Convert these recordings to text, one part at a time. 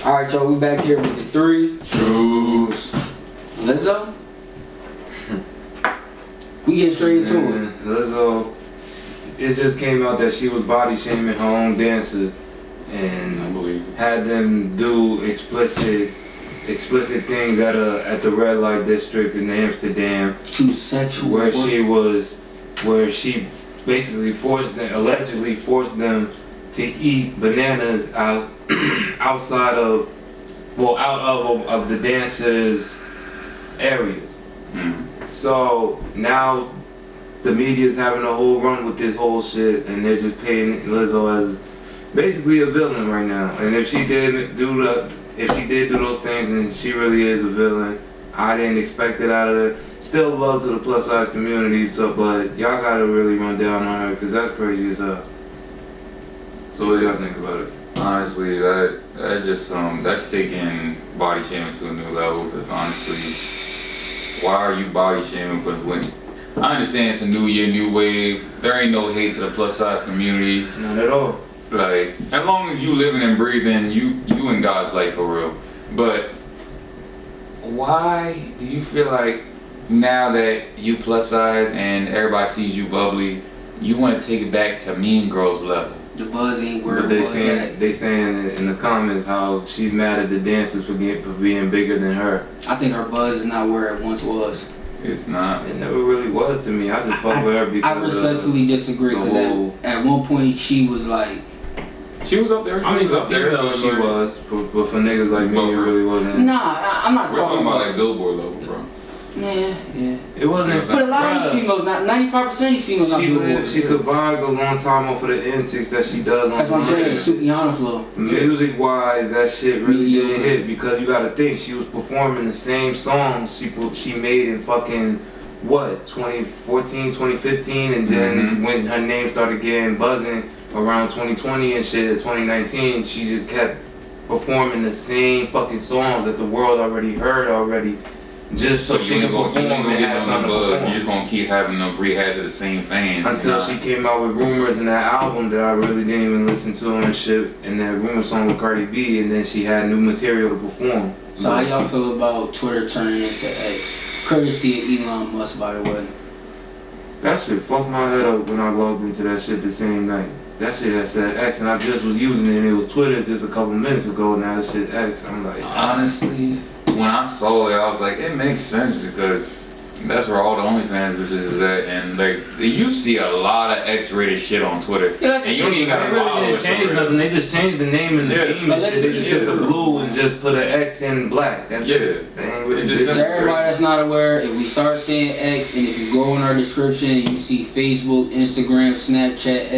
Alright, y'all, we back here with the three. Trues. Lizzo? We get straight into it. Lizzo, it just came out that she was body shaming her own dancers and had them do explicit things at the red light district in Amsterdam. Too sexual. Where she basically allegedly forced them to eat bananas outside of the dancers' areas. So now the media's having a whole run with this whole shit, and they're just painting Lizzo as basically a villain right now. And if she did do those things, then she really is a villain. I didn't expect it out of her. Still love to the plus size community, but y'all gotta really run down on her because that's crazy as hell. So what do y'all think about it? Honestly, that's taking body shaming to a new level. Because honestly, why are you body shaming? Because when I understand it's a new year, new wave, there ain't no hate to the plus size community. Not at all. Like, as long as you living and breathing, you in God's life for real. But why do you feel like now that you plus size and everybody sees you bubbly, you want to take it back to Mean Girls level? The buzz ain't where but they saying in the comments how she's mad at the dancers for being bigger than her. I think her buzz is not where it once was. It's not. It never really was to me. I just fuck with her because I respectfully disagree because at one point she was like. She was up there. She was up there. She was, but for niggas like me, it really wasn't. Nah, I'm not talking about like Billboard level, bro. Yeah. It wasn't. But a lot of these females, 95% of these females, she survived a long time off of the antics that she does on. That's what I'm saying. Sukihana flow. Music wise, that shit really didn't hit because you gotta think she was performing the same songs she made in fucking 2014, 2015, and then when her name started getting buzzing around 2020 and shit, 2019, she just kept performing the same fucking songs that the world already heard already. Just so she could perform and have something to perform. You're just gonna keep having them rehash of the same fans. Until she came out with Rumors and that album that I really didn't even listen to and shit, and that Rumor song with Cardi B, and then she had new material to perform. So how y'all feel about Twitter turning into X? Courtesy of Elon Musk, by the way. That shit fucked my head up when I logged into that shit the same night. That shit had said X and I just was using it and it was Twitter just a couple minutes ago, now that shit X. I'm like, honestly, when I saw it, I was like, it makes sense because that's where all the OnlyFans bitches is at, and like you see a lot of X-rated shit on Twitter. Yeah, and you don't even gotta follow. They didn't change nothing. They just changed the name and the theme and shit. They just took the blue and just put an X in black. That's it. They ain't really to everybody that's not aware, if we start saying X, and if you go in our description and you see Facebook, Instagram, Snapchat,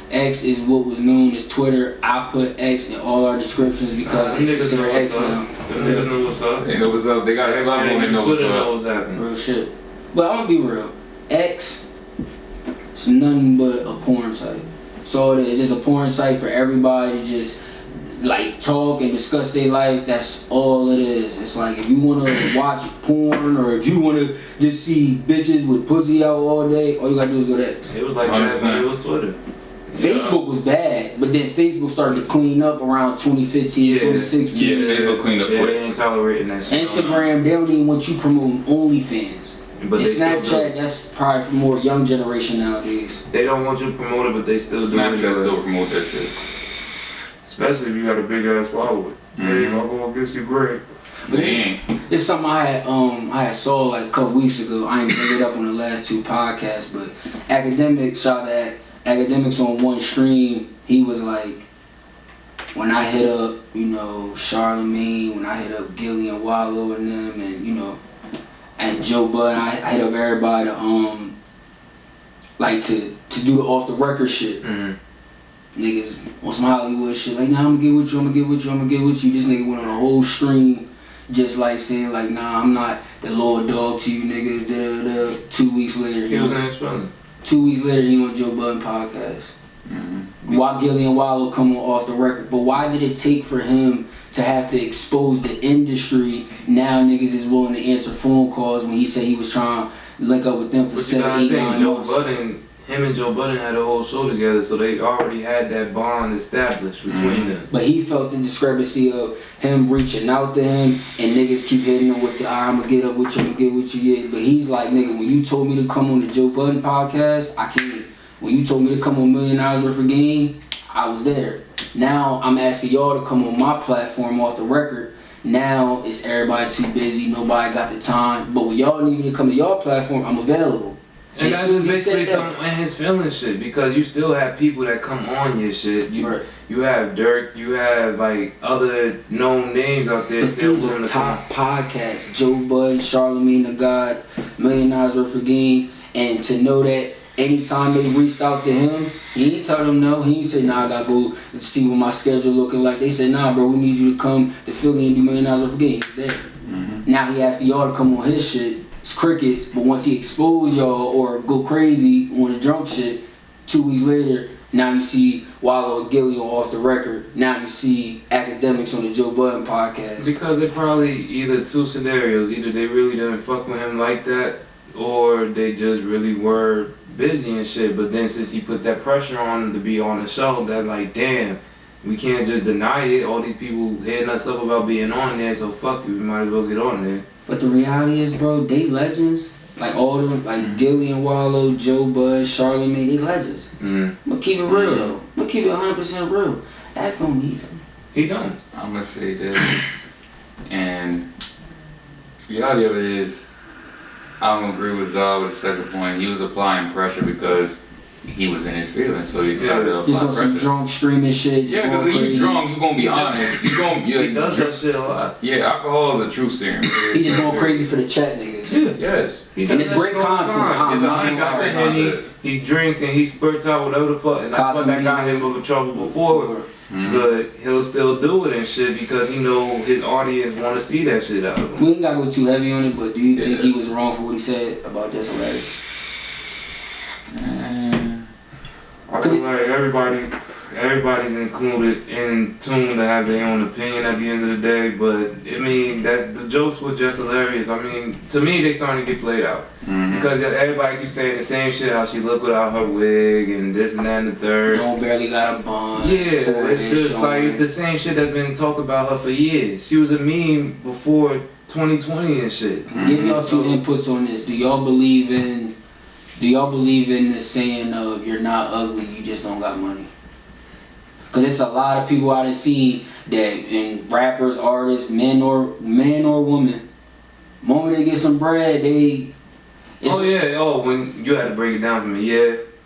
X is what was known as Twitter. I put X in all our descriptions because it's considered X now. Them niggas know what's up. They know what's up. They got a sub on. They know what's up. Real shit. But I'm gonna be real. X is nothing but a porn site. So it is just a porn site for everybody to just like talk and discuss their life. That's all it is. It's like if you wanna watch porn or if you wanna just see bitches with pussy out all day, all you gotta do is go to X. It was like that when it was Twitter. Facebook was bad, but then Facebook started to clean up around 2015, 2016. Yeah, Facebook cleaned up. They ain't tolerating that shit. Instagram, they don't even want you promoting OnlyFans. But and Snapchat, that's probably for more young generation nowadays. They don't want you to promote it, but they still do it. Snapchat still promote that shit. Especially if you got a big ass following. There you go, go against you great. But it's something I had saw like a couple weeks ago. I ain't bring it up on the last two podcasts, but Akademiks, shout out Akademiks on one stream, he was like, when I hit up, Charlemagne, when I hit up Gillie and Wallow and them, and and Joe Bud, I hit up everybody to like to do the off the record shit. Niggas on some Hollywood shit, like, nah, I'm gonna get with you. This nigga went on a whole stream just like saying like, nah, I'm not the lower dog to you niggas. 2 weeks later, he was in spelling. 2 weeks later, he on Joe Budden podcast. Why Gillie and Wallow come off the record, but why did it take for him to have to expose the industry? Now niggas is willing to answer phone calls when he said he was trying to link up with them for 7, 8, 9 months. Joe Budden, him and Joe Budden had a whole show together, so they already had that bond established between them. But he felt the discrepancy of him reaching out to him and niggas keep hitting him with the, I'm gonna get up with you, I'm gonna get with you. Yeah. But he's like, nigga, when you told me to come on the Joe Budden podcast, I can't. When you told me to come on $1 Million Worth of Game, I was there. Now I'm asking y'all to come on my platform off the record. Now it's everybody too busy, nobody got the time. But when y'all need me to come to y'all platform, I'm available. And that's just basically some in his feelings shit, because you still have people that come on your shit. You have Dirk, you have like other known names out there. But still these are top podcasts. Joe Budden, Charlamagne the God, $1 Million Worth of Game. And to know that anytime they reached out to him, he ain't tell them no. He ain't say, nah, I gotta go see what my schedule looking like. They said, nah, bro, we need you to come to Philly and do $1 Million Worth of Game. He's there. Now he asking y'all to come on his shit. It's crickets, but once he expose y'all or go crazy on the drunk shit, 2 weeks later, now you see Wallow and Gillie on Off the Record. Now you see Akademiks on the Joe Budden podcast. Because they probably either two scenarios. Either they really didn't fuck with him like that, or they just really were busy and shit. But then since he put that pressure on him to be on the show, that like, damn, we can't just deny it. All these people hitting us up about being on there, so fuck it, we might as well get on there. But the reality is, bro, they legends. Like all them, like Gillie and Wallow, Joe Budden, Charlamagne, they legends. But keep it real though. But keep it 100% real. That don't need them. He don't. I'm gonna say that. And the reality of it is, I don't agree with Zaw with the second point. He was applying pressure because he was in his feelings, so he decided to apply just on some pressure. drunk streaming shit. Yeah, because when you drunk, you gonna be honest. You gonna He does that shit a lot. Yeah, alcohol is a truth serum. He just going crazy for the chat niggas. Yeah, yes. And it's great content. He drinks and he spurts out whatever the fuck, and that's what that got him into trouble before. But he'll still do it and shit because he know his audience want to see that shit out of him. We ain't gotta go too heavy on it, but do you think he was wrong for what he said about Just Hilarious? I feel like everybody's included in tune to have their own opinion at the end of the day, but I mean that the jokes were just hilarious. I mean, to me they starting to get played out because everybody keeps saying the same shit. How she look without her wig and this and that and the third. No, barely got a bun. Yeah, it's just like it's the same shit that's been talked about her for years. She was a meme before 2020 and shit. Give y'all two inputs on this. Do y'all believe in the saying of you're not ugly, you just don't got money? Cause it's a lot of people I done seen that in rappers, artists, man or woman, moment they get some bread, when you had to break it down for me,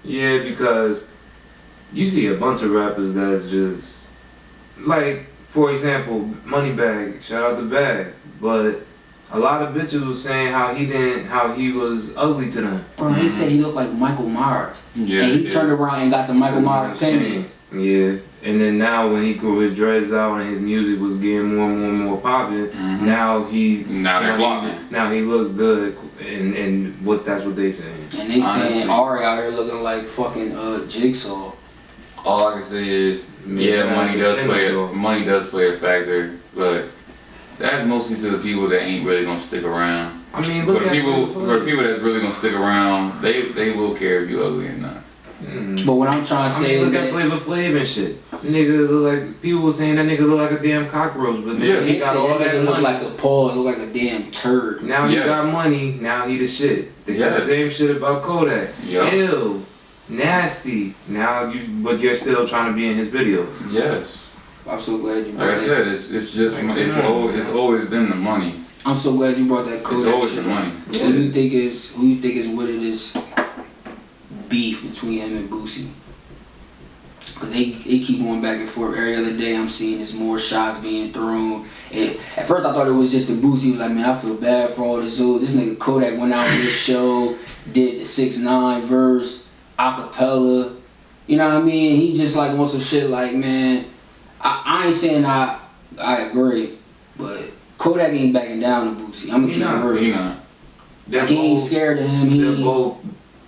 yeah, because you see a bunch of rappers that's just like, for example, Moneybag, shout out to Bag, but a lot of bitches was saying how he was ugly to them. Bro, they said he looked like Michael Myers. Yeah, and he turned around and got the Michael Myers opinion. Yeah, and then now when he grew his dreads out and his music was getting more and more popping, now he looks good, and that's what they saying. And they saying Ari out here looking like fucking Jigsaw. All I can say is, money does play a factor, but that's mostly to the people that ain't really gonna stick around. I mean, for the people that's really gonna stick around, they will care if you ugly or not. But what I'm trying to say is that Flavor Flav and shit. Nigga look like, people were saying that nigga look like a damn cockroach, but then he got all that money. Look like a paw, look like a damn turd. Now he got money, now he the shit. They said the same shit about Kodak. Ew, nasty. But you're still trying to be in his videos. Yes. I'm so glad you brought that. Like I said, it's always been the money. I'm so glad you brought that Kodak. It's always the money. Who do you think is with it is beef between him and Boosie? Because they keep going back and forth. Every other day I'm seeing there's more shots being thrown. At first I thought it was just the Boosie. He was like, man, I feel bad for all the Zoos. This nigga Kodak went out on this show, did the 6ix9ine verse, acapella. You know what I mean? He just like wants some shit like, man, I ain't saying I agree, but Kodak ain't backing down to Boosie. I'm gonna keep it real. He ain't scared of him. They're both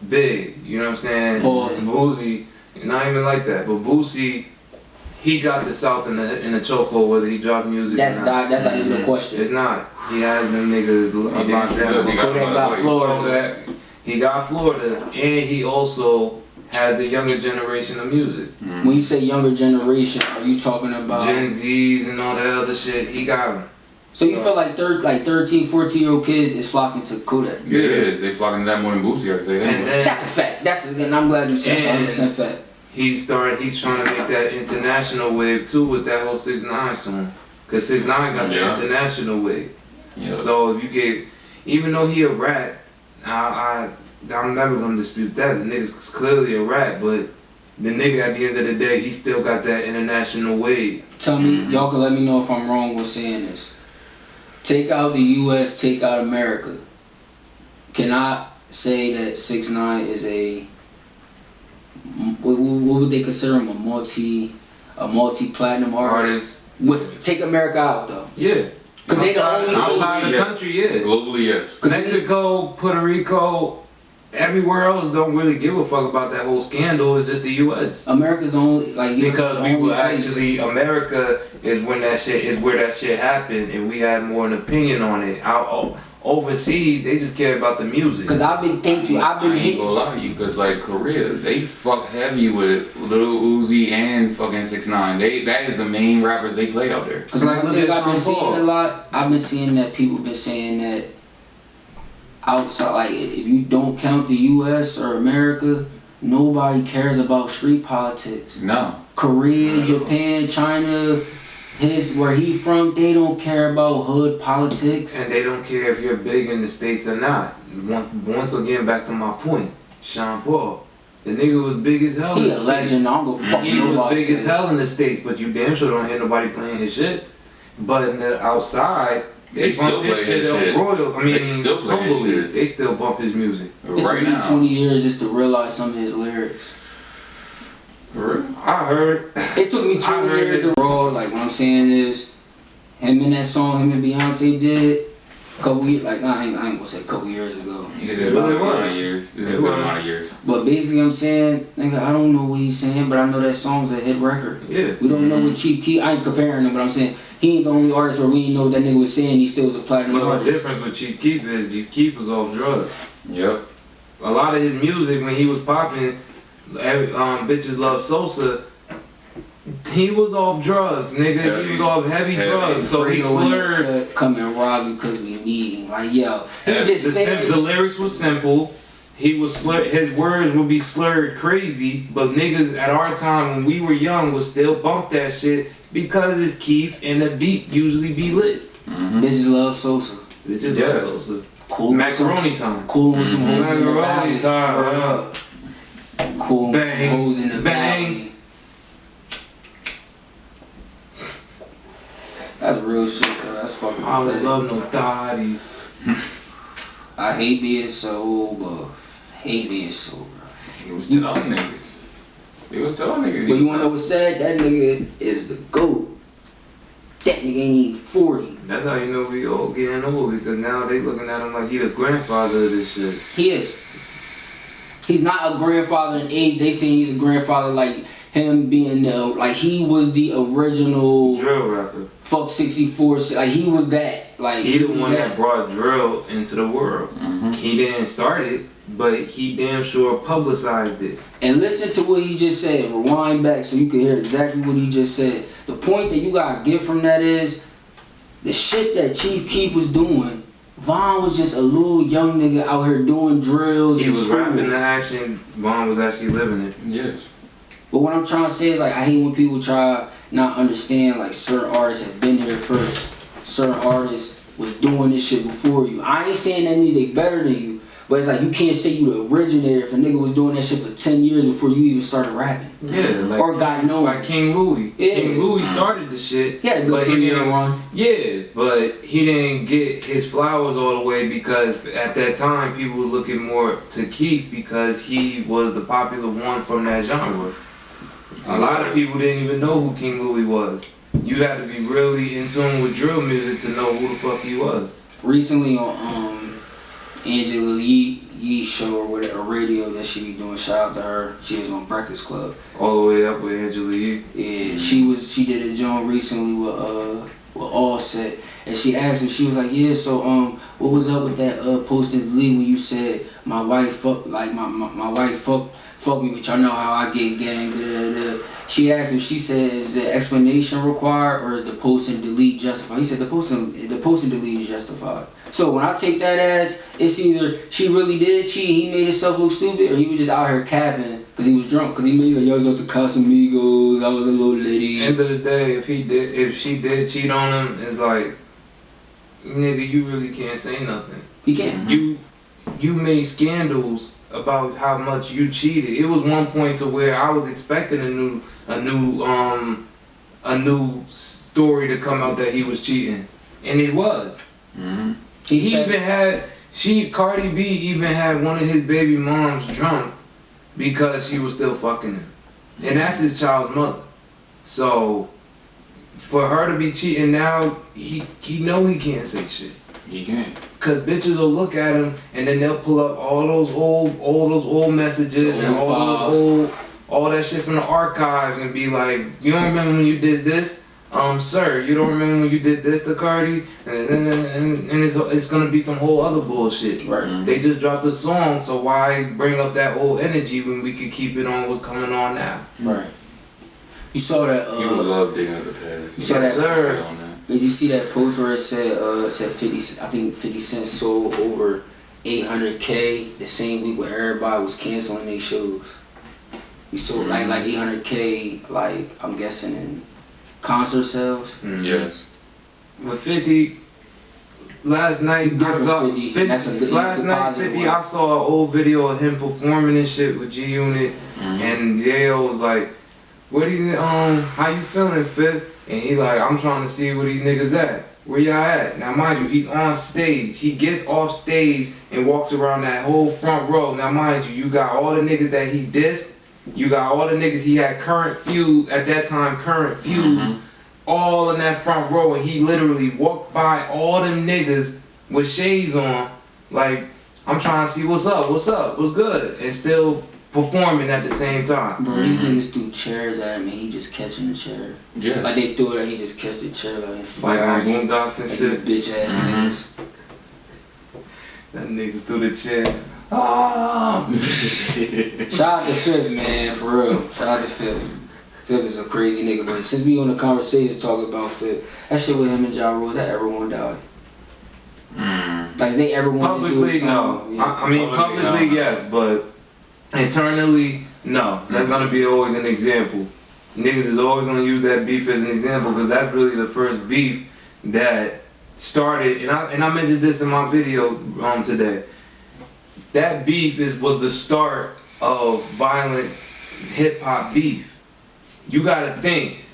big, you know what I'm saying? Boosie, not even like that, but Boosie, he got the South in the chokehold whether he dropped music. That's not even a question. It's not. He has them niggas locked down. Kodak got Florida. He got Florida, and he also has the younger generation of music. When you say younger generation, are you talking about Gen Zs and all that other shit? He got them. So you feel like 13, 14-year-old kids is flocking to Kodak? Yeah, it is. They flocking to that more than Boosie, I can say that. And then, That's a fact. And I'm glad you said that's 100% fact. he's trying to make that international wave too with that whole 6ix9ine song. Cause 6ix9ine got the international wave. Yeah. So if you get, even though he a rat, I'm never gonna dispute that. The nigga's clearly a rat, but the nigga at the end of the day, he still got that international wave. Tell me, y'all can let me know if I'm wrong with saying this. Take out the U.S., take out America. Can I say that 6ix9ine is what would they consider him, a multi-platinum artist? Take America out though. Yeah. Because they the only outside the country, yeah. Globally, yes. Mexico, Puerto Rico, everywhere else don't really give a fuck about that whole scandal. It's just the U.S. America's the only because people actually America is where that shit happened, and we had more an opinion on it. Overseas, they just care about the music. Cause I ain't gonna lie to you, cause like Korea, they fuck heavy with Lil Uzi and fucking 6ix9ine. That is the main rappers they play out there. Cause like I've been seeing a lot. I've been seeing that people been saying that outside, like if you don't count the U.S. or America, nobody cares about street politics. No. Korea, Japan, China. Where he from, they don't care about hood politics. And they don't care if you're big in the States or not. Once again, back to my point, Sean Paul. The nigga was big as hell in the States. He a legend, I don't go fuck He was big as hell in the States, but you damn sure don't hear nobody playing his shit. But in the outside, they bump his shit up royal. Humbly, they still bump his music. It took me 20 years just to realize some of his lyrics. I heard. It took me 20 years to raw. Like what I'm saying is, him and that song, him and Beyonce did a couple years. Like I ain't gonna say a couple years ago. It did about a lot of years. But basically, I'm saying, nigga, I don't know what he's saying, but I know that song's a hit record. Yeah. We don't know what Chief Keef. I ain't comparing him, but I'm saying he ain't the only artist where we ain't know what that nigga was saying. He still was a platinum artist. The difference with Chief Keef is Chief Keef was off drugs. Yep. A lot of his music when he was popping, Bitches Love Sosa. He was off drugs, nigga. He was off heavy drugs, so he slurred. Come and rob you because we need him. Like, yo, he just said the lyrics was simple. He was slurred. His words would be slurred crazy, but niggas at our time when we were young would still bump that shit because it's Keith and the beat usually be lit. Bitches Love Sosa. Bitches Love Sosa. Cool. Macaroni time. Cool with some hoes in the Macaroni time. Cool with some hoes in the valley. That's real shit though, that's fucking I would love no daddy. I hate being sober. Hate being sober. He was telling niggas. But you wanna know what's sad? That nigga is the GOAT. That nigga ain't even 40. That's how you know we all getting old, because now they looking at him like he the grandfather of this shit. He is. He's not a grandfather in age. They saying he's a grandfather like him being like he was the original drill rapper. Fuck 64. Like he was that. Like he the one that brought drill into the world. He didn't start it, but he damn sure publicized it. And listen to what he just said. Rewind back so you can hear exactly what he just said. The point that you gotta get from that is the shit that Chief Keef was doing. Von was just a little young nigga out here doing drills. He was rapping the action. Von was actually living it. Yes. But what I'm trying to say is like I hate when people try not understand like certain artists have been here first. Certain artists was doing this shit before you. I ain't saying that means they better than you, but it's like you can't say you the originator if a nigga was doing that shit for 10 years before you even started rapping. Yeah, like or got known. Like King Louis. Yeah. King Louis started the shit. He had a good 3-year run. Yeah, but he didn't get his flowers all the way because at that time people were looking more to Keith because he was the popular one from that genre. A lot of people didn't even know who King Louis was. You had to be really in tune with drill music to know who the fuck he was. Recently on Angela Yee's show or whatever, a radio that she be doing, shout out to her. She was on Breakfast Club. All the way up with Angela Yee. Yeah, she did a joint recently with Offset, and she asked him, she was like, yeah, so what was up with that post in the league when you said my wife fucked fuck me, but y'all know how I get gang. She asked him, she said, is the explanation required or is the post and delete justified? He said the post and delete is justified. So when I take that as, it's either she really did cheat, he made himself look stupid, or he was just out here capping because he was drunk. Because he made like, yo, I was out to Casamigos, I was a little litty. End of the day, if she did cheat on him, it's like, nigga, you really can't say nothing. He can't. You made scandals about how much you cheated. It was one point to where I was expecting a new story to come out that he was cheating, and it was. Mm-hmm. Cardi B even had one of his baby moms drunk because she was still fucking him, and that's his child's mother. So for her to be cheating now, he know he can't say shit. He can't. Cause bitches will look at him and then they'll pull up all those old messages and all that shit from the archives and be like, you don't remember when you did this? Sir, you don't remember when you did this to Cardi? And it's gonna be some whole other bullshit. Right. They just dropped a song, so why bring up that old energy when we could keep it on what's coming on now? Right. You saw that. You would love digging up the past. You saw that, sir. Did you see that post where it said 50 Cent sold over 800K the same week where everybody was canceling their shows? He sold like 800K, like I'm guessing in concert sales. Mm-hmm. Yes. With 50, last night I saw 50. I saw an old video of him performing and shit with G Unit, and Yale was like, "What is how you feeling, Fifth?" And he like, I'm trying to see where these niggas at. Where y'all at? Now mind you, he's on stage. He gets off stage and walks around that whole front row. Now mind you, you got all the niggas that he dissed. You got all the niggas he had current feuds, all in that front row, and he literally walked by all them niggas with shades on, like, I'm trying to see what's what's good, and still performing at the same time. Bro, these niggas threw chairs at him and he just catching the chair. Yeah. Like they threw it and he just catch the chair like Like fire. on Boondocks and shit. Bitch ass niggas. That nigga threw the chair. Ah! Shout out to Fifth, man, for real. Shout out to Fifth. Fifth is a crazy nigga, but since we on the conversation talking about Fifth, that shit with him and Ja Rule, that ever won't die. Like, they ever want to do Publicly, no. something? Yeah. I mean, publicly, yes, but internally, no. That's gonna be always an example. Niggas is always gonna use that beef as an example because that's really the first beef that started. And I mentioned this in my video today. That beef was the start of violent hip hop beef. You gotta think.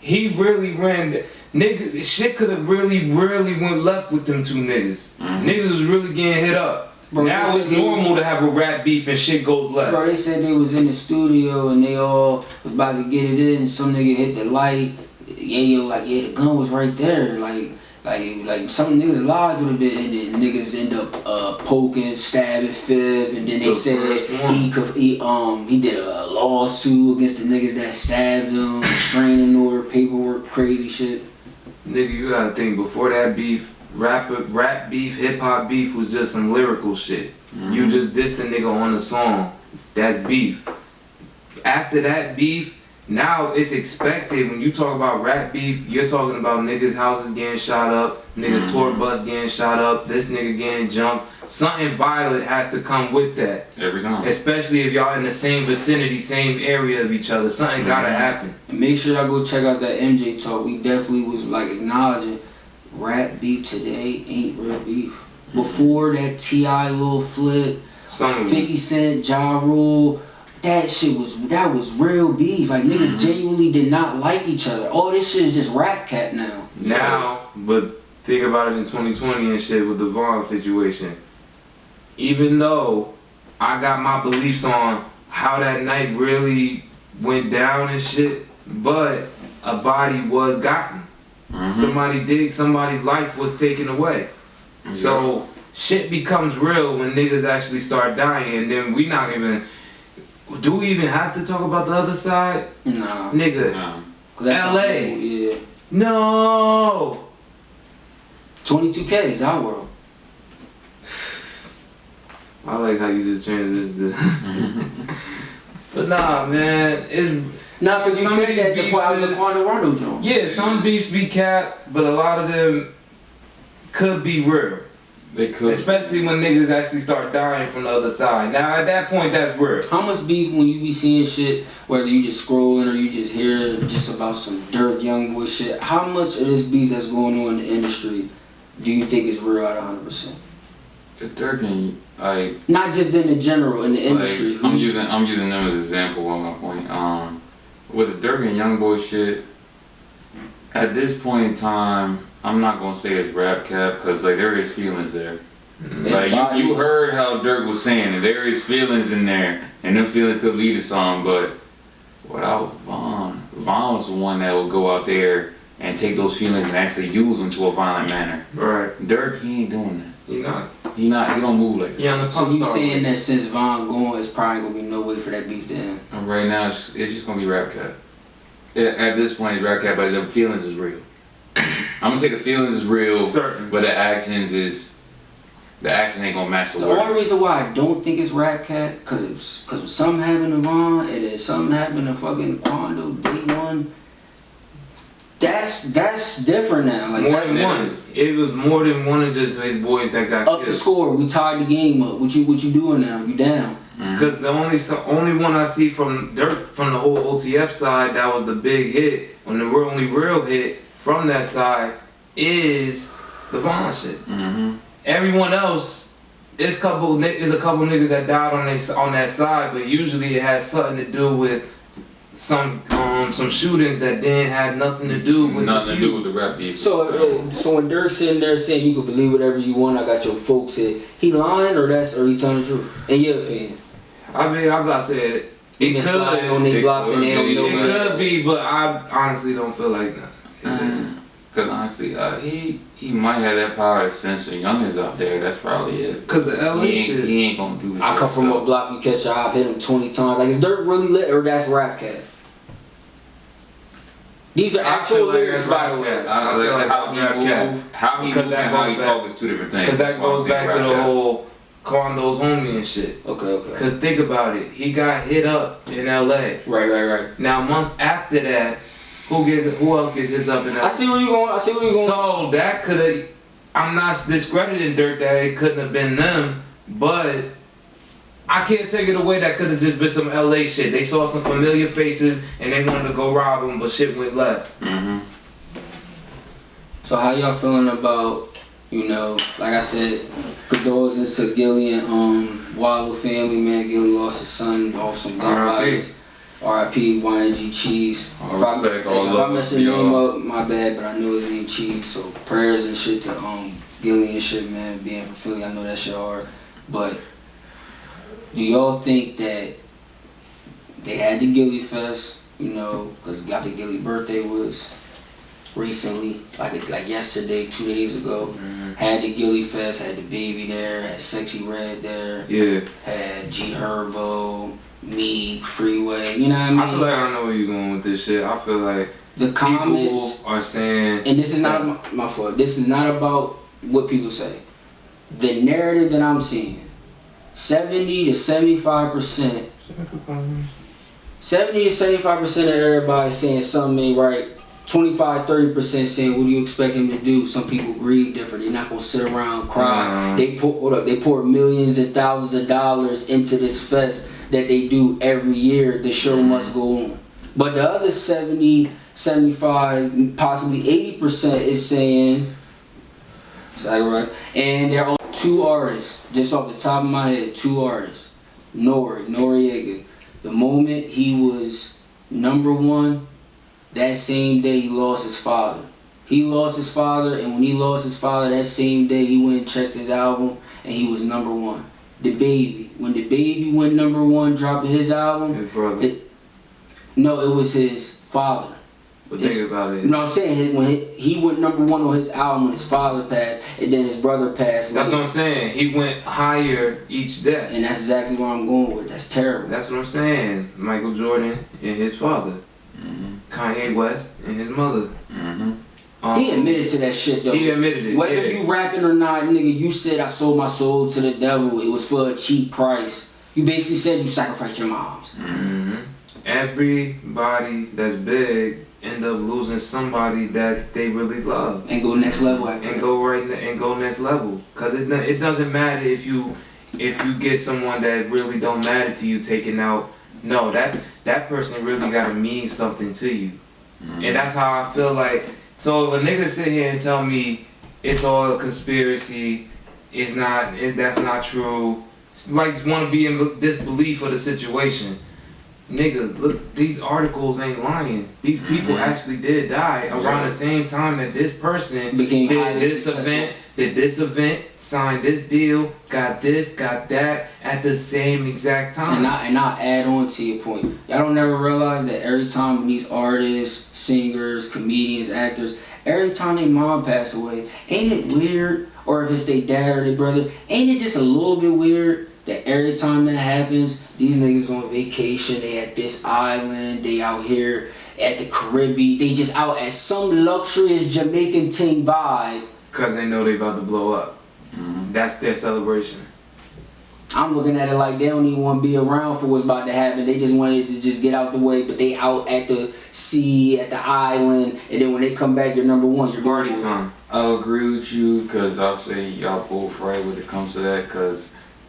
He really ran. Niggas, shit could have really went left with them two niggas. Niggas was really getting hit up. Bro, now it's normal to have a rap beef and shit goes left. Bro, they said they was in the studio and they all was about to get it in. Some nigga hit the light. The gun was right there. Like some niggas' lives would have been ended. Niggas end up poking, stabbing Fifth, and then they said he did a lawsuit against the niggas that stabbed him, restraining order, paperwork, crazy shit. Nigga, you gotta think, before that beef, rap beef, hip hop beef was just some lyrical shit. You just dissed the nigga on the song. That's beef. After that beef, now it's expected. When you talk about rap beef, you're talking about niggas' houses getting shot up, niggas' tour bus getting shot up, this nigga getting jumped. Something violent has to come with that. Every time. Especially if y'all in the same vicinity, same area of each other. Something gotta happen. And make sure y'all go check out that MJ talk. We definitely was like acknowledging rap beef today ain't real beef. Before that T.I. little flip, 50 Cent, Ja Rule, that was real beef. Like niggas genuinely did not like each other. All this shit is just rap cat now. Now, but think about it in 2020 and shit with the Vaughn situation. Even though I got my beliefs on how that night really went down and shit, but a body was gotten. Somebody's life was taken away. So shit becomes real when niggas actually start dying, and then we not even. Do we even have to talk about the other side? Nah. Nigga. Nah. LA. Yeah. No. 22K is our world. I like how you just changed this. But nah, man, it's Nah, because you some of said these that the beefs part of the is- Quando Rondo joint. yeah, some beefs be capped, but a lot of them could be real. They could. Especially when niggas actually start dying from the other side. Now at that point, that's real. How much beef when you be seeing shit, whether you just scrolling or you just hear just about some Dirk Youngboy shit, how much of this beef that's going on in the industry do you think is real at 100%? Dirk and like Not just them in general, in the industry. I'm using them as an example on my point. With the Dirk and Youngboy shit, at this point in time, I'm not gonna say it's rap cap because like there is feelings there. Like you heard how Dirk was saying it, there is feelings in there, and them feelings could lead to something. But without Von was the one that would go out there and take those feelings and actually use them to a violent manner. Right. Dirk, he ain't doing that. He not. He don't move like that. Yeah, on the So pop you star saying way. that since Von gone, it's probably gonna be no way for that beef to end? And right now, it's just gonna be rap cap. At this point, it's rap cap, but the feelings is real. I'm gonna say the feelings is real, Certain. but the actions ain't gonna match the The words. only reason why I don't think it's rap cat, because something happened to Von and then something happened to fucking Quando day one. That's different now. Like More that, than one. It was more than one of just his boys that got up the killed. score. We tied the game up. What you doing now? You down? Because the only one I see from Dirk from the whole OTF side that was the big hit, when the only real hit from that side is the Von shit. Everyone else is a couple niggas that died on that side, but usually it has something to do with some shootings that didn't have nothing to do with Nothing to do with the rap beef. So when Dirk's sitting there saying you can believe whatever you want, I got your folks here, he lying or he telling the truth? In your opinion? I mean, I'm not saying He been sliding on their blocks and they don't know. It could be, but I honestly don't feel like that. Because honestly, he might have that power to censor youngins out there. That's probably it. Cause the LA shit. He ain't gonna do this. I come from a block, you catch a hop, hit him 20 times. Like, is Dirk really lit or that's rap cat? These are actual lyrics, by the way. How he move and how he talk is two different things. Because that goes back to the whole Quando's homie and shit. Okay. Because think about it. He got hit up in LA. Right. Now, months after that, who else gets hit up in LA? I see where you going. So that could have, I'm not discrediting Dirk that it couldn't have been them, but I can't take it away that could have just been some LA shit. They saw some familiar faces and they wanted to go rob them, but shit went left. So how y'all feeling about, like I said, condolences to Gillie and Wallow family, man. Gillie lost his son off some gun violence. R.I.P. YNG Cheese. If I messed your name up, my bad, but I know his name Cheese. So prayers and shit to Gillie and shit, man. Being from Philly, I know that shit hard. But do y'all think that they had the Gillie Fest, because got the Gillie birthday was recently, like yesterday, 2 days ago. Had the Gillie Fest, had the baby there, had Sexy Red there, had G Herbo, Meek, Freeway, you know what I mean? I feel like I know where you're going with this shit. I feel like the comments people are saying, and this is not my fault, this is not about what people say. The narrative that I'm seeing, 70 to 75%, 70 to 75% of everybody saying something ain't right. 25-30% saying, what do you expect him to do? Some people grieve different. They're not gonna sit around cry. They pour millions and thousands of dollars into this fest that they do every year. The show must go on. But the other 70, 75, possibly 80% is saying, is that right? And there are two artists, just off the top of my head, two artists. Noriega. The moment he was #1, that same day he lost his father. He lost his father, and when he lost his father, that same day he went and checked his album, and he was #1. The Baby. When The Baby went #1, dropped his album. His brother. No, it was his father. But think about it. No, I'm saying when he went #1 on his album when his father passed, and then his brother passed. That's what I'm saying. He went higher each day. And that's exactly where I'm going with. That's terrible. That's what I'm saying. Michael Jordan and his father. Kanye West and his mother. He admitted to that shit though. He admitted it. Whether you rapping or not, nigga, you said I sold my soul to the devil. It was for a cheap price. You basically said you sacrificed your moms. everybody that's big end up losing somebody that they really love. And go next level after And that. go next level. Cause it doesn't matter if you get someone that really don't matter to you taken out. No, that person really gotta mean something to you. And that's how I feel like. So if a nigga sit here and tell me it's all a conspiracy, that's not true. Like want to be in disbelief of the situation. Nigga, look, these articles ain't lying. These people actually did die around the same time that this person Became did this event, signed this deal, got this, got that at the same exact time. And I'll add on to your point. Y'all don't never realize that every time when these artists, singers, comedians, actors, every time their mom pass away, ain't it weird? Or if it's their dad or their brother, ain't it just a little bit weird that every time that happens, these niggas on vacation, they at this island, they out here at the Caribbean, they just out at some luxurious Jamaican team vibe. Cause they know they about to blow up. That's their celebration. I'm looking at it like they don't even want to be around for what's about to happen. They just wanted to just get out the way, but they out at the sea, at the island, and then when they come back, you're number one. You're Party time. I'll agree with you because I'll say y'all both right when it comes to that.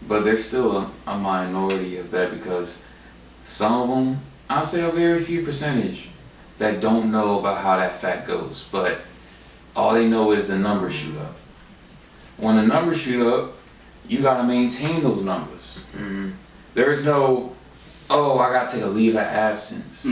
But there's still a minority of that because some of them, I'll say a very few percentage that don't know about how that fact goes. But all they know is the numbers shoot up. When the numbers shoot up, you gotta maintain those numbers. There's no, oh, I gotta take a leave of absence.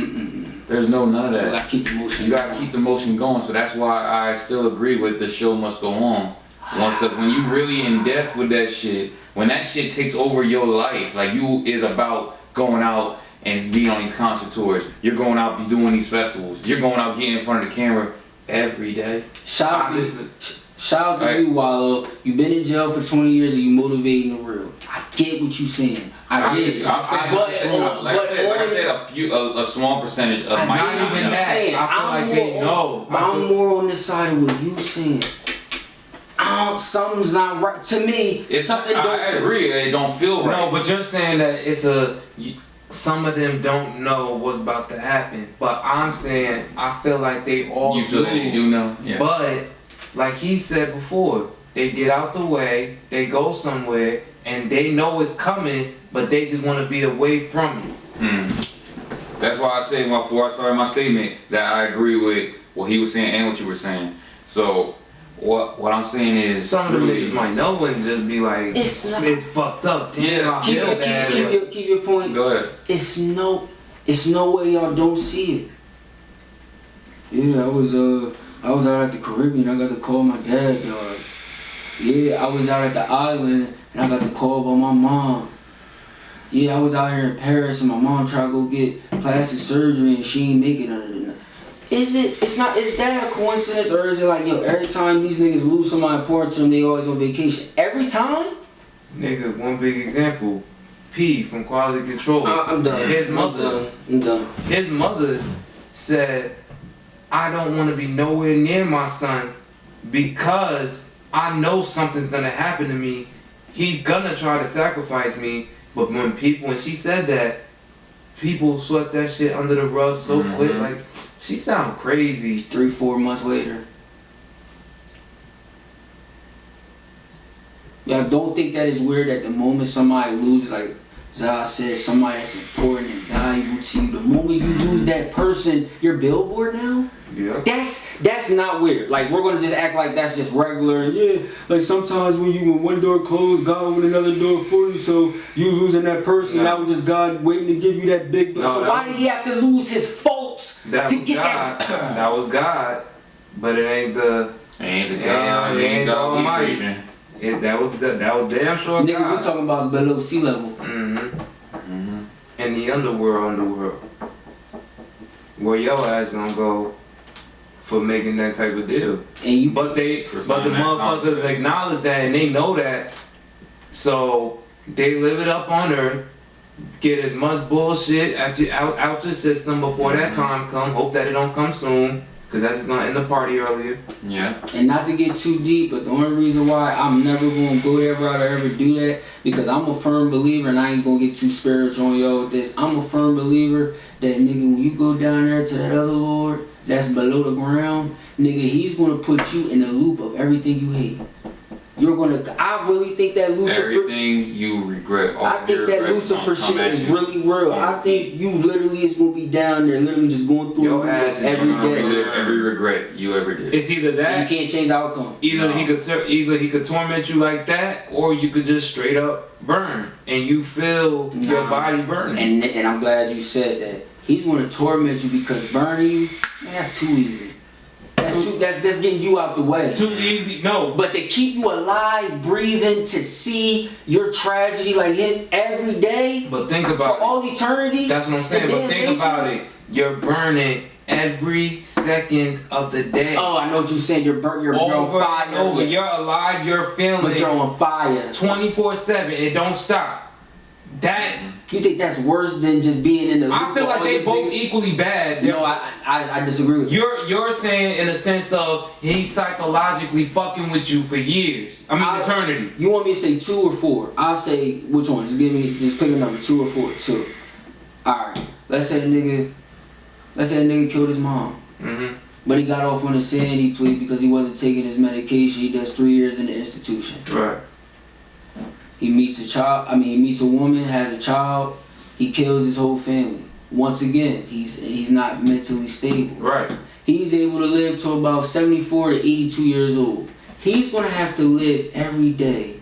There's none of that. You gotta keep the motion. You gotta keep the motion going. So that's why I still agree with the show must go on. Because when you really in depth with that shit, when that shit takes over your life, like you is about going out and being on these concert tours, you're going out be doing these festivals, you're going out getting in front of the camera every day. Shout out to you, Wallow. You've been in jail for 20 years and you motivating the real. I get what you saying. I get it. I'm saying, like I said, a small percentage of my. Not even that. I feel like they know. But I'm more on the side of what you saying. Something's not right to me. I agree. It don't feel right. No, but you're saying that some of them don't know what's about to happen. But I'm saying I feel like they all You feel do. they do know. Yeah. But like he said before, they get out the way, they go somewhere, and they know it's coming, but they just want to be away from it. That's why I said before I started my statement that I agree with what he was saying and what you were saying. So what I'm saying is some of the niggas might know and just be like, it's fucked up. Damn, keep your point. Go ahead. It's no way y'all don't see it. Yeah, I was out at the Caribbean. I got to call my dad, dog. Yeah, I was out at the island and I got the call by my mom. Yeah, I was out here in Paris and my mom tried to go get plastic surgery and she ain't make it under the night. Is that a coincidence or is it like, yo, every time these niggas lose somebody important to them, they always on vacation? Every time? Nigga, one big example. P from Quality Control. I'm done. I'm done. His mother said, I don't want to be nowhere near my son because I know something's gonna happen to me. He's gonna try to sacrifice me. But when she said that, people swept that shit under the rug so quick. Like, she sound crazy. 3-4 months later. Y'all don't think that is weird that the moment somebody loses, like Zah said, somebody that's important and valuable to you, the moment you lose that person, your billboard now? Yeah. That's not weird. Like, we're gonna just act like that's just regular. And yeah, like sometimes when one door closed, God opened another door for you, so you losing that person, that was just God waiting to give you that big. So why did he have to lose his folks to get God. That was God, but it ain't the. Ain't the God. It ain't the Almighty. That was damn sure nigga, God. we talking about below sea level. In the underworld, where your ass gonna go for making that type of deal? But the motherfuckers acknowledge that and they know that, so they live it up on earth. Get as much bullshit out your system before that time come. Hope that it don't come soon, Cause that's just gonna end the party earlier. Yeah. And not to get too deep, but the only reason why I'm never gonna go that route or ever do that, because I'm a firm believer, and I ain't gonna get too spiritual on y'all with this. I'm a firm believer that nigga, when you go down there to that other Lord that's below the ground, nigga, he's gonna put you in the loop of everything you hate. You're gonna. I really think that Lucifer. Everything you regret. I think that Lucifer shit is really real. I think you literally is gonna be down there, literally just going through Your ass is every You're gonna day. relive every regret you ever did. It's either that. And you can't change the outcome. Either No. he could torment you like that, or you could just straight up burn, and you feel your body burning. And I'm glad you said that. He's gonna torment you because burning you, man, that's too easy. That's getting you out the way. Too easy, no. But to keep you alive, breathing, to see your tragedy like hit every day But think for about it. all eternity. That's what I'm saying. But think about it. You're burning every second of the day. Oh, I know what you're saying. You're on Over fire. and over. Yes. You're alive. You're feeling But you're on fire. 24/7. It don't stop. That You think that's worse than just being in the loop? I feel like they both equally bad. No, I disagree with you. You're saying in the sense of he's psychologically fucking with you for years. I mean eternity. You want me to say 2 or 4? I'll say which one. Just pick a number, 2 or 4. 2. Alright. Let's say a nigga killed his mom. Mm-hmm. But he got off on a sanity plea because he wasn't taking his medication. He does 3 years in the institution. Right. He meets a woman, has a child. He kills his whole family. Once again, he's not mentally stable. Right. He's able to live to about 74 to 82 years old. He's gonna have to live every day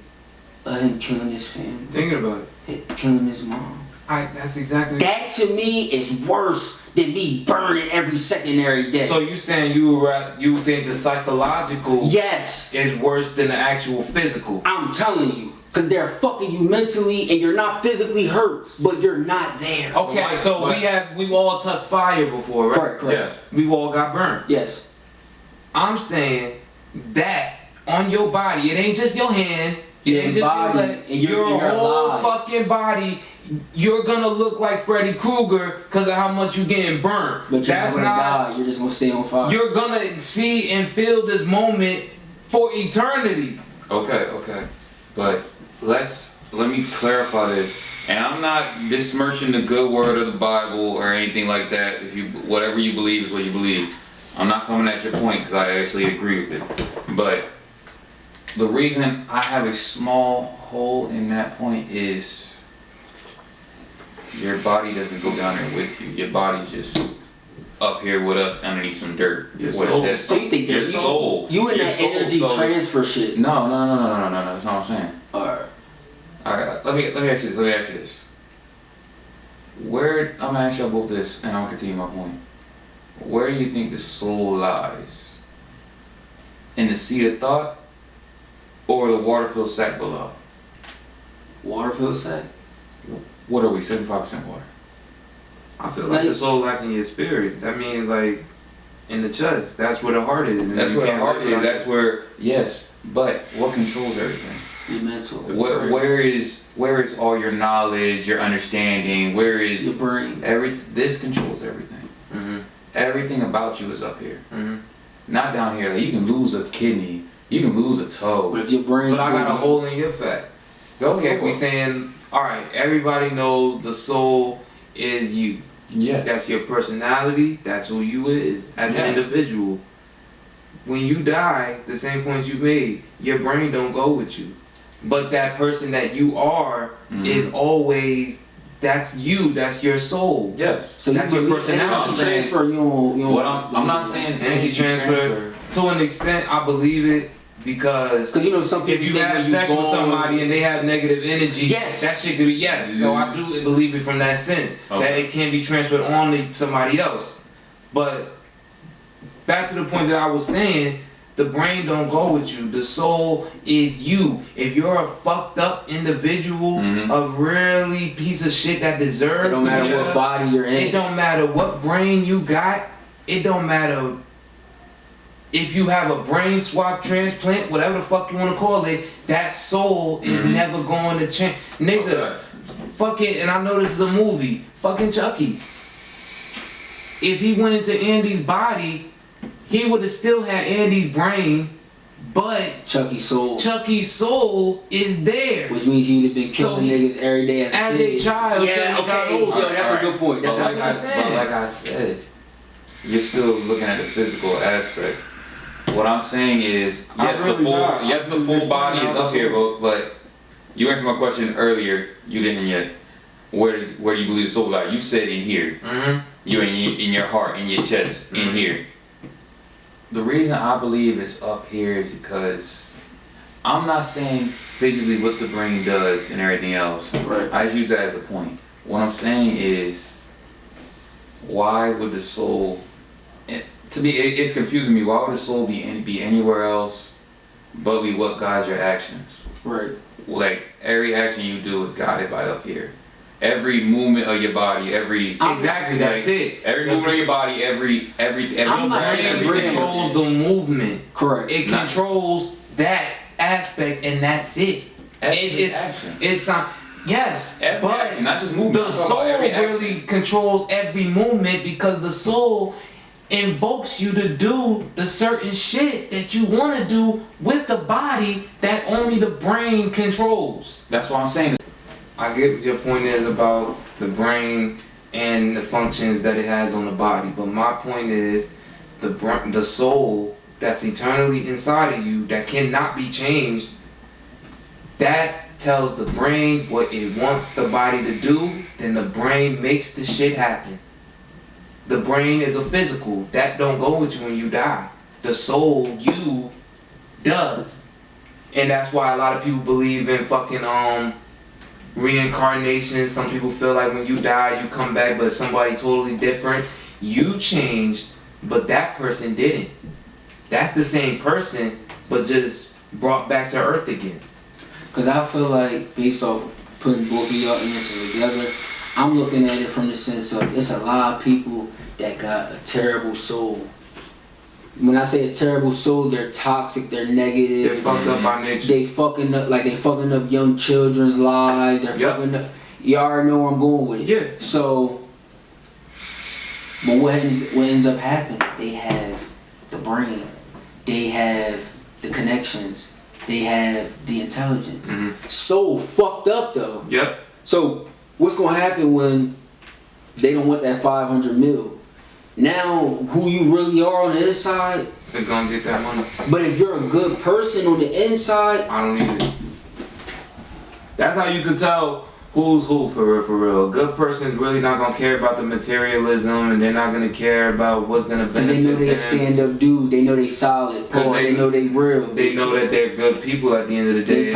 of him killing his family, Thinking about it. killing his mom. That's exactly. That to me is worse than me burning every secondary day. So you saying you think the psychological Yes, is worse than the actual physical? I'm telling you. Because they're fucking you mentally and you're not physically hurt, but you're not there. Okay, so we've all touched fire before, right? Correct. Yes. We've all got burned. Yes. I'm saying that on your body, it ain't just your hand, it Your ain't just body, your leg, and you're your whole alive. fucking body. You're gonna look like Freddy Krueger because of how much you're getting burnt. But you're not gonna die. You're just gonna stay on fire. You're gonna see and feel this moment for eternity. Okay. But let me clarify this. And I'm not besmirching the good word of the Bible or anything like that. Whatever you believe is what you believe. I'm not coming at your point because I actually agree with it. But the reason I have a small hole in that point is your body doesn't go down there with you. Your body's just up here with us underneath some dirt. Your With a soul. test. So you think your that soul? You in Your that soul, energy so- transfer shit? No. That's not what I'm saying. Alright. All right, let me ask you this. I'm gonna ask y'all both this, and I'll continue my point. Where do you think the soul lies? In the seat of thought, or the water-filled sack below? Waterfield sack. What are we? 75% water. I feel like the soul like in your spirit. That means like in the chest. That's where the heart is. And That's you where the can't heart live is. like That's where. Yes, but what controls everything? Your mental. Where is all your knowledge, your understanding? Where is Your brain. This controls everything. Mm-hmm. Everything about you is up here. Mm-hmm. Not down here. Like you can lose a kidney, you can lose a toe. But if your brain. But I got a hole in your fat. Okay, we saying, all right, everybody knows the soul is you. Yeah. That's your personality. That's who you is as Yeah. an individual. When you die, the same point you made, your brain don't go with you. But that person that you are is always, that's you, that's your soul. Yes. So That's your personality. Energy transfer. You don't. What I'm not saying Energy transfer. To an extent, I believe it because Because you know some people. if you think have when sex with go- somebody and they have negative energy, Yes. that shit could be yes. So I do believe it from that sense that it can be transferred on to somebody else. But back to the point that I was saying, the brain don't go with you. The soul is you. If you're a fucked up individual, a really piece of shit that deserves, It don't matter to be what body you're in. it don't matter what brain you got. It don't matter if you have a brain swap transplant, whatever the fuck you want to call it. That soul is never going to change, nigga. Fuck it. And I know this is a movie. Fucking Chucky. If he went into Andy's body, he would have still had Andy's brain, but Chucky's soul is there. Which means he would have been killing niggas every day as a kid. child. Yeah, okay. Yo, that's a good point. That's But what I'm saying. But like I said, you're still looking at the physical aspect. What I'm saying is, yes, the full body is up here, but you answered my question earlier. You didn't yet. Where do you believe the soul lies? You said in here. Mm-hmm. You in your heart, in your chest, in here. The reason I believe it's up here is because I'm not saying physically what the brain does and everything else. Right. I just use that as a point. What I'm saying is, why would the soul? It's confusing me. Why would the soul be anywhere else, but be what guides your actions? Right. Like every action you do is guided by up here. Every movement of your body, that's it. Every movement of your body, every brain controls the movement. Correct. It controls that aspect, and that's it. It's yes, every but action, not just movement. The soul really controls every movement because the soul invokes you to do the certain shit that you want to do with the body that only the brain controls. That's what I'm saying. I get what your point is about the brain and the functions that it has on the body, but my point is the soul that's eternally inside of you that cannot be changed, that tells the brain what it wants the body to do, then the brain makes the shit happen. The brain is a physical. That don't go with you when you die. The soul, you, does. And that's why a lot of people believe in fucking reincarnation. Some people feel like when you die, you come back, but somebody totally different. You changed, but that person didn't. That's the same person, but just brought back to earth again. Because I feel like, based off putting both of y'all answers together, I'm looking at it from the sense of it's a lot of people that got a terrible soul. When I say a terrible soul, they're toxic, they're negative. They're fucked up by nature. They fucking up young children's lives. They're fucking up. You already know where I'm going with it. Yeah. So, but what ends up happening? They have the brain. They have the connections. They have the intelligence. Mm-hmm. So fucked up though. Yep. So what's gonna happen when they don't want that 500 mil? Now, who you really are on the inside is gonna get that money. But if you're a good person on the inside, I don't need it. That's how you can tell who's who for real. A good person really not gonna care about the materialism, and they're not gonna care about what's gonna benefit them. They know they a stand-up dude. They know they solid. They know they real. They know that they're good people at the end of the day.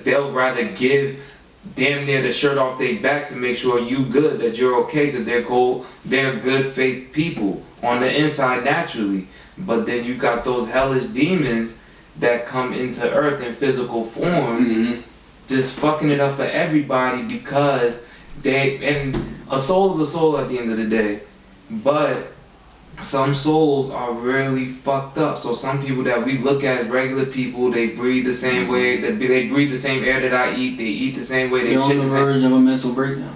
They'll rather give damn near the shirt off their back to make sure you good, that you're okay, because they're good faith people on the inside naturally. But then you got those hellish demons that come into earth in physical form, just fucking it up for everybody because a soul is a soul at the end of the day. But some souls are really fucked up. So some people that we look at as regular people, they breathe the same way, they breathe the same air that I eat, they eat the same way, they're on the verge of a mental breakdown.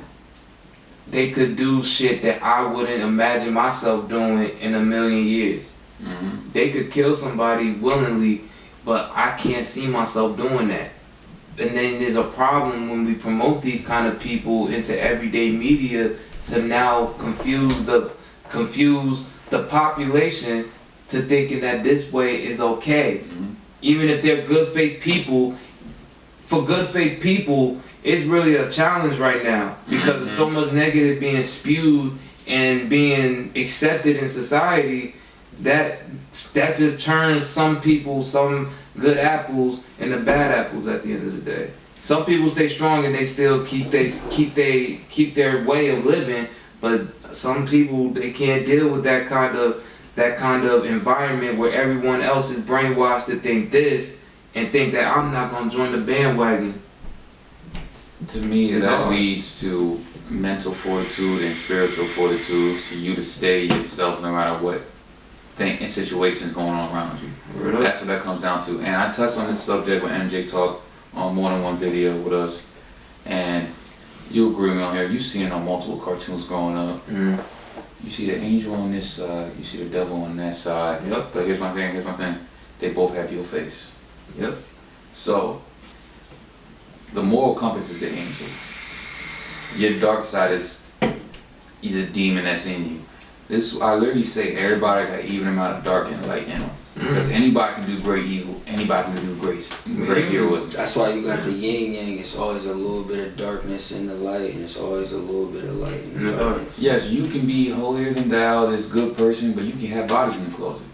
They could do shit that I wouldn't imagine myself doing in a million years. They could kill somebody willingly, but I can't see myself doing that. And then there's a problem when we promote these kind of people into everyday media to now confuse the population to thinking that this way is okay. Even if they're good faith people, for good faith people, it's really a challenge right now because there's so much negative being spewed and being accepted in society that just turns some people, some good apples, into bad apples at the end of the day. Some people stay strong and they still keep their way of living, but some people, they can't deal with that kind of environment where everyone else is brainwashed to think this and think that I'm not gonna join the bandwagon. To me, that leads to mental fortitude and spiritual fortitude for you to stay yourself no matter what and situations going on around you. Really? That's what that comes down to. And I touched on this subject when MJ talked on more than one video with us, and you agree with me on here. You've seen it on multiple cartoons growing up. You see the angel on this side, you see the devil on that side. Yep. But here's my thing. They both have your face. Yep. So, the moral compass is the angel. Your dark side is the demon that's in you. I literally say everybody got even amount of dark and light in them. Because anybody can do great evil, anybody can do great heroism. That's why you got the yin yang. It's always a little bit of darkness in the light, and it's always a little bit of light in the darkness. Yes, you can be holier than thou, this good person, but you can have bodies in the closet.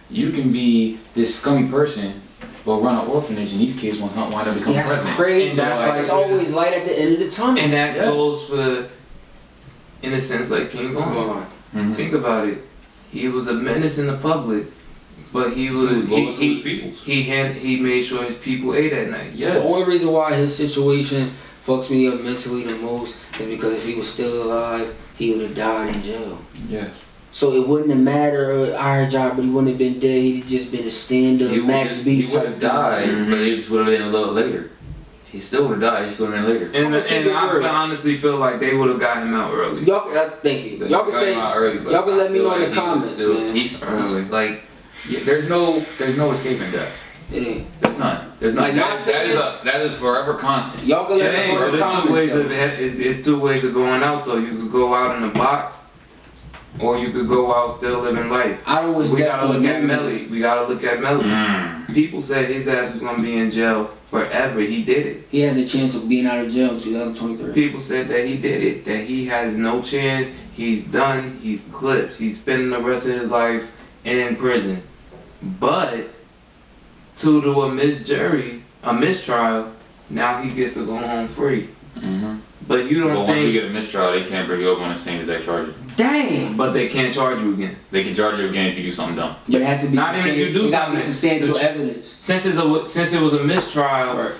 You can be this scummy person, but run an orphanage, and these kids wind up becoming That's president. crazy. And that's like, it's always light at the end of the tunnel. And that goes for, in a sense, like King Von. Think about it. He was a menace in the public, but he made sure his people ate at night. Yeah. The only reason why his situation fucks me up mentally the most is because if he was still alive, he would have died in jail. Yeah. So it wouldn't have mattered our job, but he wouldn't have been dead. He'd just been a stand-up Max B type. He would have died, but it just would have been a little later. He still would have died. He still would have been later. And I honestly feel like they would have got him out early. Y'all, thank you. Y'all can say. Y'all can let me know in the comments. He's like, there's no escaping death. It ain't. There's none. There's none. That is forever constant. Y'all can let me know in the comments. It's two ways of going out though. You could go out in the box, or you could go out still living life. We gotta look at Melly. People said his ass was gonna be in jail forever. He did it. He has a chance of being out of jail in 2023. People said that he did it. That he has no chance. He's done. He's clipped. He's spending the rest of his life in prison. But to do a mistrial, now he gets to go home free. But you don't think... once you get a mistrial, they can't bring you up on the same exact charges. Damn! But they can't charge you again. They can charge you again if you do something dumb. But it has to be substantial evidence. Since it was a mistrial, right.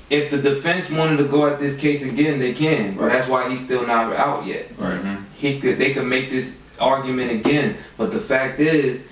If the defense wanted to go at this case again, they can. Right. That's why he's still not out yet. Right. They could make this argument again. But the fact is,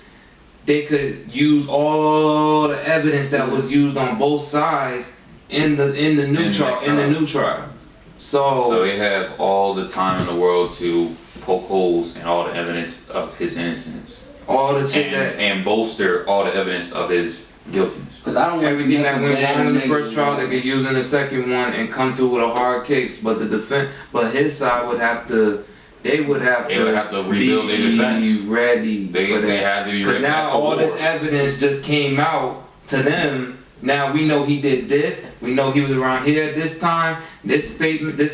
they could use all the evidence that was used on both sides in the new trial. So they have all the time in the world to poke holes in all the evidence of his innocence. All the shit and bolster all the evidence of his guiltiness. Because I don't want everything that went wrong in the first trial, they could use in the second one and come through with a hard case. But his side would have to. They would have to rebuild their defense. Be ready for that. They have to be ready. Because now all this evidence just came out to them. Now we know he did this. We know he was around here this time. This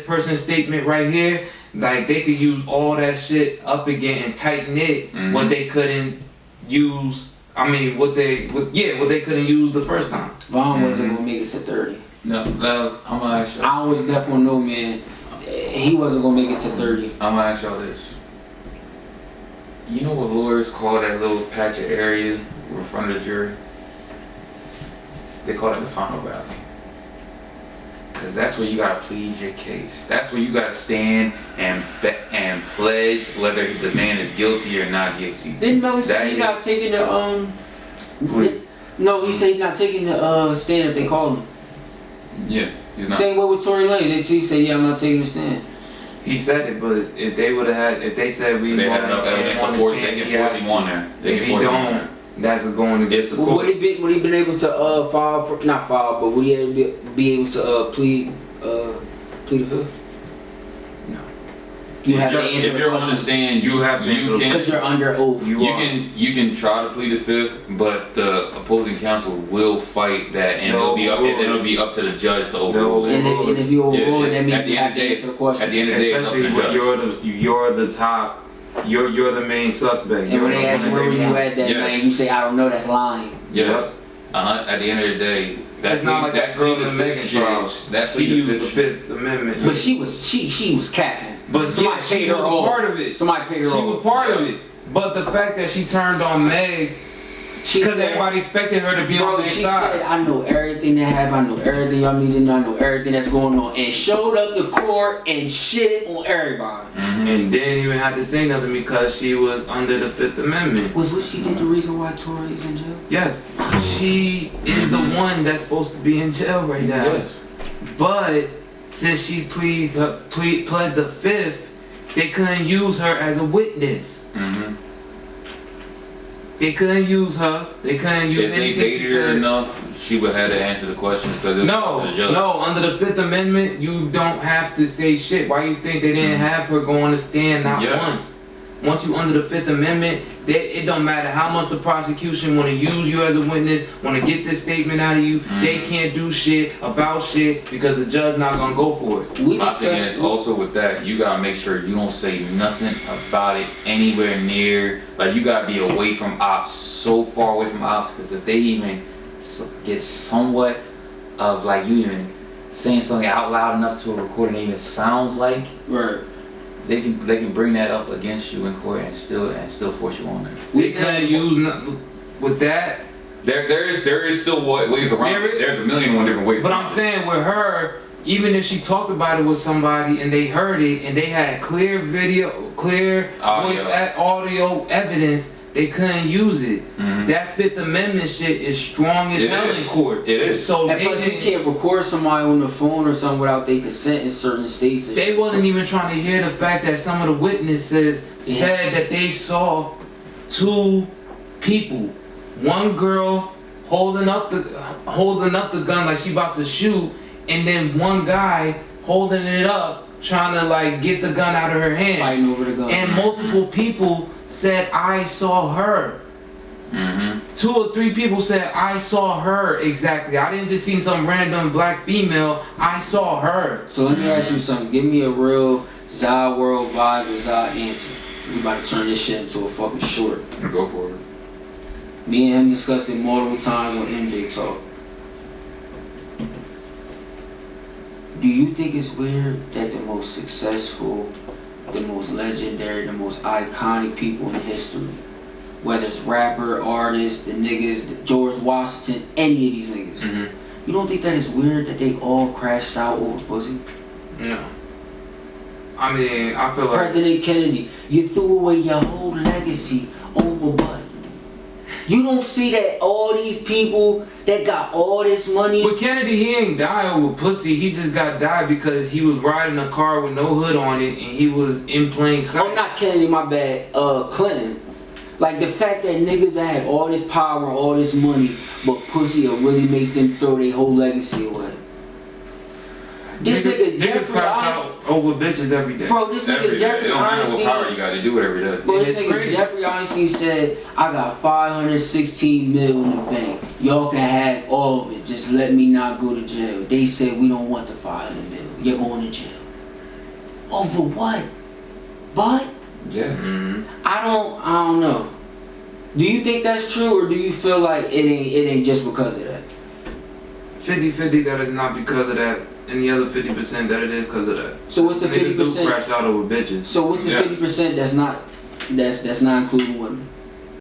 person's statement right here. Like they could use all that shit up again and tighten it. What they couldn't use. I mean, what they couldn't use the first time. Vaughn wasn't gonna make it to 30. No, I'm gonna ask you. I always definitely know, man. He wasn't gonna make it to 30. I'm gonna ask y'all this. You know what lawyers call that little patch of area in front of the jury? They call it the final rally. Because that's where you gotta plead your case. That's where you gotta stand and pledge whether the man is guilty or not guilty. Didn't Melly say he's not taking the No, he said he's not taking the stand if they call him. Yeah, he's not. Same way with Tory Lanez. He said, "Yeah, I'm not taking the stand." He said it, but if they would have had, if they said they had enough evidence to force him on there. If he don't, that's going against the court. Would he been able to file for not file, but would he be able to plead the fifth? No. You have to answer. If you're on the stand, you have to. Because you're under oath. You can try to plead the fifth, but the opposing counsel will fight that, and it'll be up to the judge to overrule it. And if you overrule it, that means you have to answer the question. At the end of the day, especially when you're the top. You're the main suspect. And when they ask where were you at that night, you say I don't know. That's lying. Yes. At the end of the day, that's not like that girl in the Megan trial. She used the Fifth Amendment. But she was capping. But somebody paid her off. Part of it. Somebody paid her off. She was part of it. But the fact that she turned on Meg, because everybody expected her to be on their side. She said, I know everything that happened. I know everything y'all need to know. I know everything that's going on. And showed up to court and shit on everybody. And didn't even have to say nothing because she was under the Fifth Amendment. Was what she did the reason why Tory is in jail? Yes. She is the one that's supposed to be in jail right now. Yes. But since she pled the fifth, they couldn't use her as a witness. Mm-hmm. They couldn't use her. They couldn't use If they anything she dated her said. enough, she would have to answer the questions because it was up to the judge. No. Under the Fifth Amendment, you don't have to say shit. Why you think they didn't have her go on the stand not once? Once you under the Fifth Amendment, it don't matter how much the prosecution want to use you as a witness, want to get this statement out of you. They can't do shit about shit because the judge not gonna go for it. My thing is also with that, you gotta make sure you don't say nothing about it anywhere near. Like you gotta be away from ops, so far away from ops, because if they even get somewhat of like you even saying something out loud enough to a recording that even sounds like. Right. They can bring that up against you in court and still force you on it. They couldn't use nothing with that. There is still ways around it. There's a million and one different ways. But I'm saying with her, even if she talked about it with somebody and they heard it and they had clear video, clear voice audio evidence, they couldn't use it. That Fifth Amendment shit is strong as hell in court. It is. So and plus you can't record somebody on the phone or something without their consent in certain states. And they wasn't even trying to hear the fact that some of the witnesses said that they saw two people. One girl holding up the gun like she about to shoot, and then one guy holding it up trying to like get the gun out of her hand. Fighting over the gun. And multiple people said, I saw her. 2 or 3 people said, I saw her exactly. I didn't just see some random black female. I saw her. So let me ask you something. Give me a real Zahier World vibe and Zahier answer. We about to turn this shit into a fucking short. Go for it. Me and him discussed it multiple times on MJ Talk. Do you think it's weird that the most successful, the most legendary, the most iconic people in history, whether it's rapper, artists, the niggas, the George Washington, any of these niggas, you don't think that it's weird that they all crashed out over pussy? No. I mean, I feel like President Kennedy, you threw away your whole legacy over butt. You don't see that all these people that got all this money. But Kennedy, he ain't die over pussy. He just got died because he was riding a car with no hood on it and he was in plain sight. Oh, not Kennedy, my bad. Clinton. Like the fact that niggas that had all this power, all this money, but pussy will really make them throw their whole legacy away. This nigga Jeffrey Einstein over bitches every day. Bro, this nigga Jeffrey Einstein. What power you got to do it every day. Bro, this nigga Jeffrey Einstein said, I got 516 mil in the bank. Y'all can have all of it. Just let me not go to jail. They said we don't want the 500 mil. You're going to jail. Over what? But Yeah. I don't know. Do you think that's true, or do you feel like it ain't just because of that? 50-50 that is not because of that, and the other 50% that it is because of that. So what's the Niggas do 50%? crash out over bitches. So what's the 50% that's not including women?